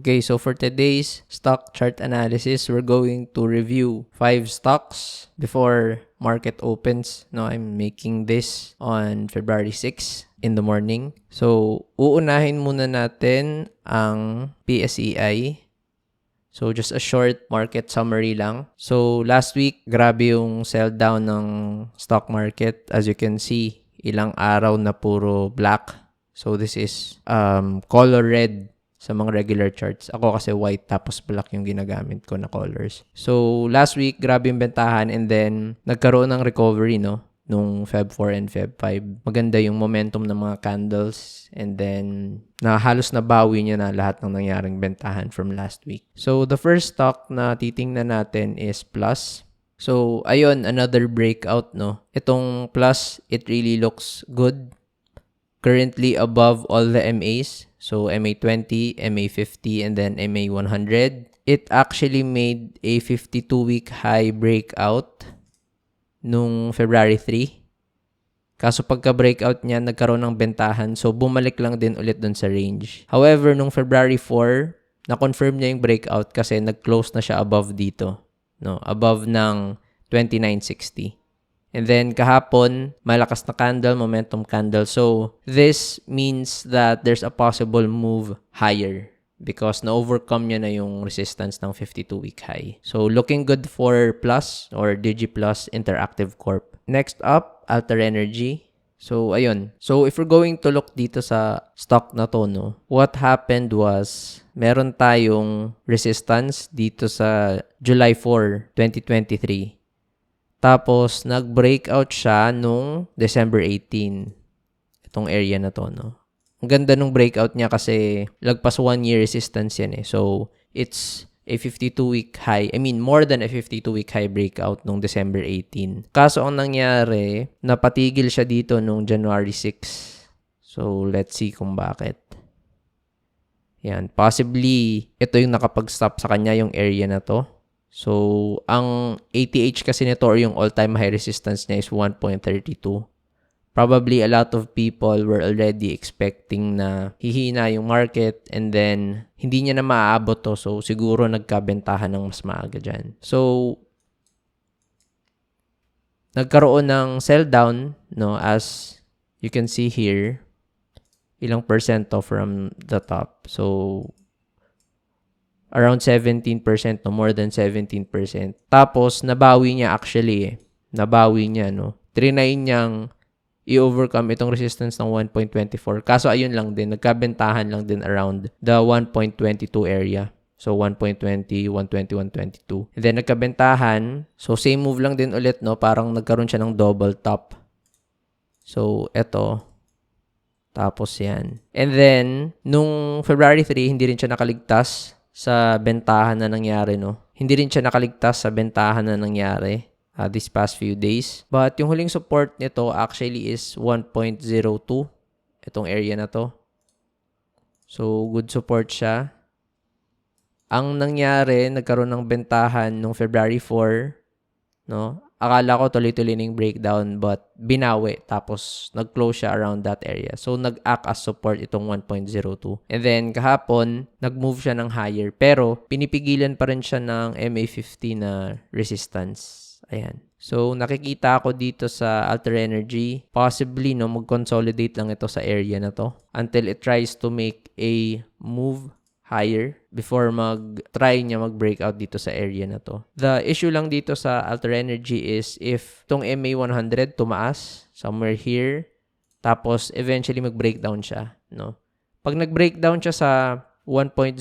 Okay, so for today's stock chart analysis, we're going to review 5 stocks before market opens. No, I'm making this on February 6 in the morning. So, uunahin muna natin ang PSEI. So, just a short market summary lang. So, last week, grabe yung sell down ng stock market. As you can see, ilang araw na puro black. So, this is color red sa mga regular charts. Ako kasi white tapos black yung ginagamit ko na colors. So, last week, grabe yung bentahan and then nagkaroon ng recovery, no? Nung Feb 4 and Feb 5. Maganda yung momentum ng mga candles and then halos nabawi niya na lahat ng nangyaring bentahan from last week. So, the first stock na titingnan natin is Plus. So, ayun, another breakout, no? Itong Plus, it really looks good. Currently above all the MAs. So, MA20, MA50, and then MA100. It actually made a 52-week high breakout nung February 3. Kaso pagka-breakout niya, nagkaroon ng bentahan. So, bumalik lang din ulit dun sa range. However, nung February 4, na-confirm niya yung breakout kasi nag-close na siya above dito. No? Above ng 2960. And then, kahapon, malakas na candle, momentum candle. So, this means that there's a possible move higher because na-overcome niya na yung resistance ng 52-week high. So, looking good for Plus or DigiPlus Interactive Corp. Next up, Alter Energy. So, ayun. So, if we're going to look dito sa stock na to, no, what happened was, meron tayong resistance dito sa July 4, 2023. Tapos, nag-breakout siya nung December 18. Itong area na to, no? Ang ganda nung breakout niya kasi lagpas 1-year resistance yan eh. So, it's a 52-week high. I mean, more than a 52-week high breakout nung December 18. Kaso ang nangyari, napatigil siya dito nung January 6. So, let's see kung bakit. Yan. Possibly, ito yung nakapag-stop sa kanya, yung area na to. So, ang ATH kasi nito or yung all-time high resistance niya is 1.32. Probably a lot of people were already expecting na hihina yung market and then hindi niya na maaabot to. So, siguro nagkabentahan ng mas maaga dyan. So, nagkaroon ng sell down, no, as you can see here, ilang percent to from the top. So, around 17%, no? More than 17%. Tapos, nabawi niya actually. Nabawi niya, no? Trinay niyang i-overcome itong resistance ng 1.24. Kaso, ayun lang din. Nagkabentahan lang din around the 1.22 area. So, 1.20, 120, 122. And then, nagkabentahan. So, same move lang din ulit, no? Parang nagkaroon siya ng double top. So, eto. Tapos, yan. And then, nung February 3, hindi rin siya nakaligtas sa bentahan na nangyari, no? Hindi rin siya nakaligtas sa bentahan na nangyari this past few days. But yung huling support nito actually is 1.02. Itong area na to. So, good support siya. Ang nangyari, nagkaroon ng bentahan nung February 4, no? Akala ko tuloy-tuloy ng breakdown but binawi. Tapos, nag-close siya around that area. So, nag-act as support itong 1.02. And then, kahapon, nag-move siya ng higher. Pero, pinipigilan pa rin siya ng MA50 na resistance. Ayan. So, nakikita ako dito sa Alter Energy. Possibly, no, mag-consolidate lang ito sa area na to until it tries to make a move higher before mag-try niya mag-breakout dito sa area na to. The issue lang dito sa Alter Energy is if tong MA100 tumaas somewhere here, tapos eventually mag-breakdown siya, no? Pag nag-breakdown siya sa 1.02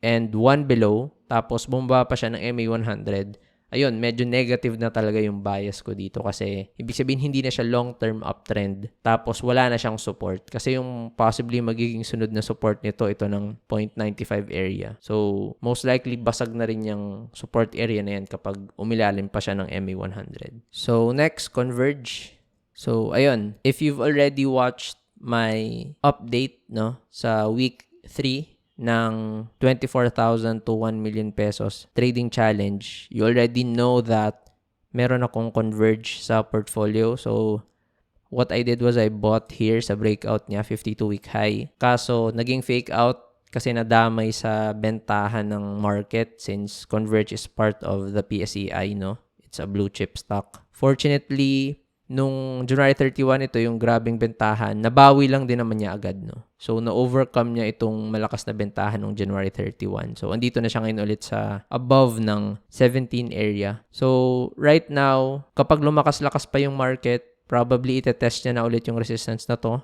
and 1 below, tapos bumaba pa siya ng MA100, ayun, medyo negative na talaga yung bias ko dito kasi ibig sabihin hindi na siya long-term uptrend tapos wala na siyang support kasi yung possibly magiging sunod na support nito ito ng 0.95 area. So, most likely basag na rin yung support area na yan kapag umilalim pa siya ng MA100. So, next, Converge. So, ayun, if you've already watched my update, no, sa week 3 ng 24,000 to 1 million pesos trading challenge, you already know that meron akong Converge sa portfolio. So, what I did was I bought here sa breakout niya, 52-week high. Kaso, naging fake out kasi nadamay sa bentahan ng market since Converge is part of the PSEI, no? It's a blue chip stock. Fortunately, nung January 31, ito yung grabing bentahan, nabawi lang din naman niya agad, no? So, na-overcome niya itong malakas na bentahan nung January 31. So, andito na siya ngayon ulit sa above ng 17 area. So, right now, kapag lumakas-lakas pa yung market, probably itetest niya na ulit yung resistance na to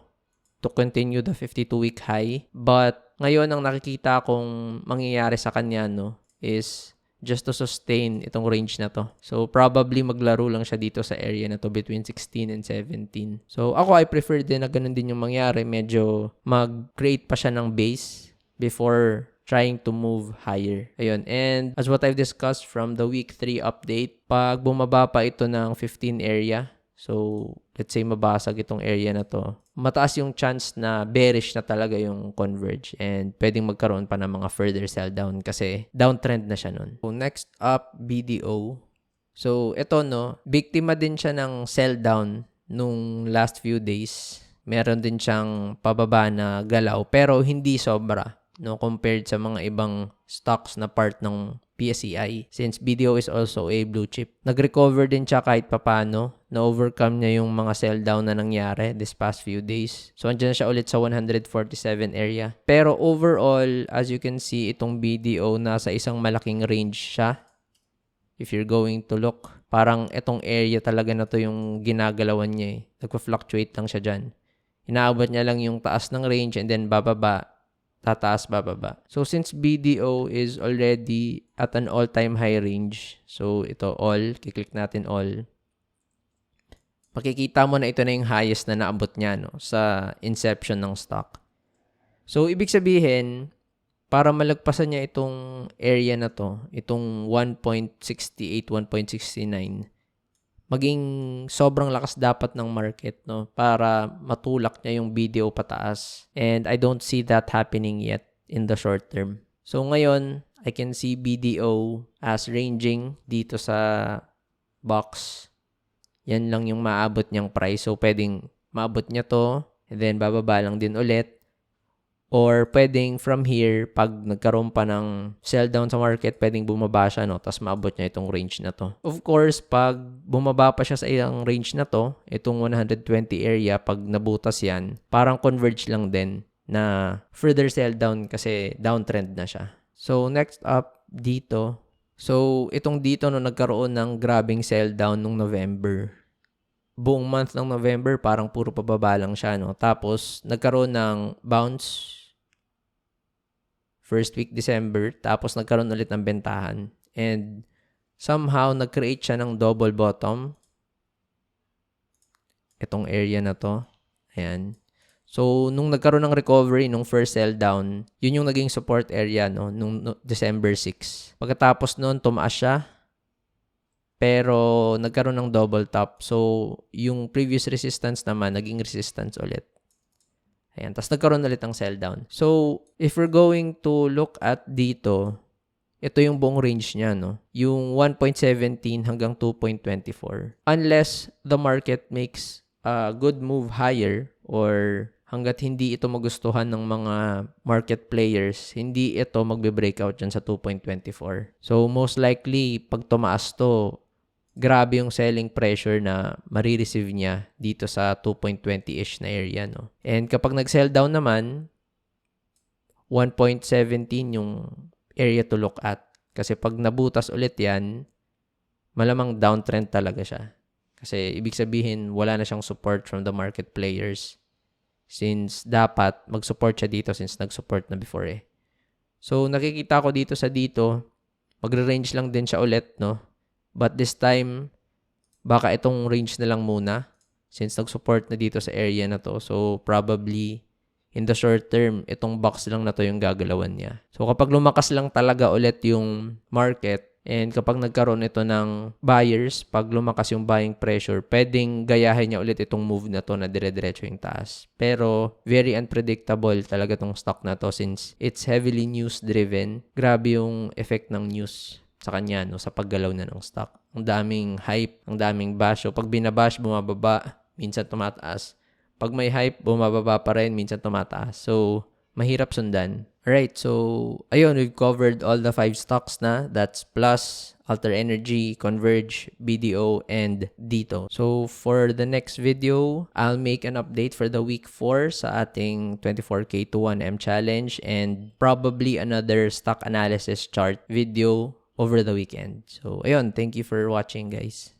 continue the 52-week high. But, ngayon, ang nakikita kong mangyayari sa kanya, no, is just to sustain itong range na to. So, probably maglaro lang siya dito sa area na to between 16 and 17. So, ako, I prefer din na ganun din yung mangyari. Medyo mag-create pa siya ng base before trying to move higher. Ayun. And as what I've discussed from the week 3 update, pag bumaba pa ito ng 15 area, so, let's say mabasag itong area na to, mataas yung chance na bearish na talaga yung Converge and pwedeng magkaroon pa ng mga further sell down kasi downtrend na siya nun. So, next up, BDO. So, ito, no, biktima din siya ng sell down nung last few days. Meron din siyang pababa na galaw pero hindi sobra, no, compared sa mga ibang stocks na part ng PSEI since BDO is also a blue chip. Nag-recover din siya kahit papano. Na-overcome niya yung mga sell down na nangyari this past few days. So, andyan siya ulit sa 147 area. Pero overall, as you can see, itong BDO nasa isang malaking range siya. If you're going to look, parang itong area talaga na to yung ginagalawan niya eh. Nagpa-fluctuate lang siya dyan. Inaabot niya lang yung taas ng range and then bababa, tataas, bababa. So, since BDO is already at an all-time high range, so ito all, kiklik natin all, makikita mo na ito na yung highest na naabot niya, no, sa inception ng stock. So, ibig sabihin, para malagpasan niya itong area na to, itong 1.68, 1.69, maging sobrang lakas dapat ng market, no, para matulak niya yung BDO pataas. And I don't see that happening yet in the short term. So ngayon, I can see BDO as ranging dito sa box. Yan lang yung maabot niyang price. So pwedeng maabot niya to, and then bababa lang din ulit. Or pwedeng from here, pag nagkaroon pa ng sell down sa market, pwedeng bumaba siya, no? Tapos maabot niya itong range na to. Of course, pag bumaba pa siya sa isang range na to, itong 120 area, pag nabutas yan, parang converge lang din na further sell down kasi downtrend na siya. So, next up, dito. So, itong dito, no, nagkaroon ng grabing sell down nung November. Buong month ng November, parang puro pababa lang siya, no? Tapos, nagkaroon ng bounce first week December, tapos nagkaroon ulit ng bentahan. And somehow, nag-create siya ng double bottom. Itong area na to. Ayan. So, nung nagkaroon ng recovery, nung first sell down, yun yung naging support area, no, nung December 6. Pagkatapos nun, tumaas siya. Pero, nagkaroon ng double top. So, yung previous resistance naman, naging resistance ulit. Ayan. Tapos, nagkaroon ulit ng sell down. So, if we're going to look at dito, ito yung buong range niya, no? Yung 1.17 hanggang 2.24. Unless the market makes a good move higher or hanggat hindi ito magustuhan ng mga market players, hindi ito magbe-breakout dyan sa 2.24. So, most likely, pag tumaas to, grabe yung selling pressure na marireceive niya dito sa 2.20-ish na area, no? And kapag nag-sell down naman, 1.17 yung area to look at. Kasi pag nabutas ulit yan, malamang downtrend talaga siya. Kasi ibig sabihin, wala na siyang support from the market players. Since dapat mag-support siya dito since nag-support na before eh. So, nakikita ko dito sa dito, magre-range lang din siya ulit, no? But this time, baka itong range na lang muna since nag-support na dito sa area na to. So, probably, in the short term, itong box lang na to yung gagalawan niya. So, kapag lumakas lang talaga ulit yung market, and kapag nagkaroon ito ng buyers, pag lumakas yung buying pressure, pwedeng gayahin niya ulit itong move na to na dire-diretso yung taas. Pero, very unpredictable talaga tong stock na to since it's heavily news-driven. Grabe yung effect ng news sa kanya, no, sa paggalaw na ng stock. Ang daming hype, ang daming bash. So, pag binabash, bumababa, minsan tumataas. Pag may hype, bumababa pa rin, minsan tumataas. So, mahirap sundan. Alright, so ayun, we've covered all the 5 stocks na. That's Plus, Alter Energy, Converge, BDO, and Dito. So for the next video, I'll make an update for the week 4 sa ating 24K to 1M challenge and probably another stock analysis chart video over the weekend. So ayun, thank you for watching, guys.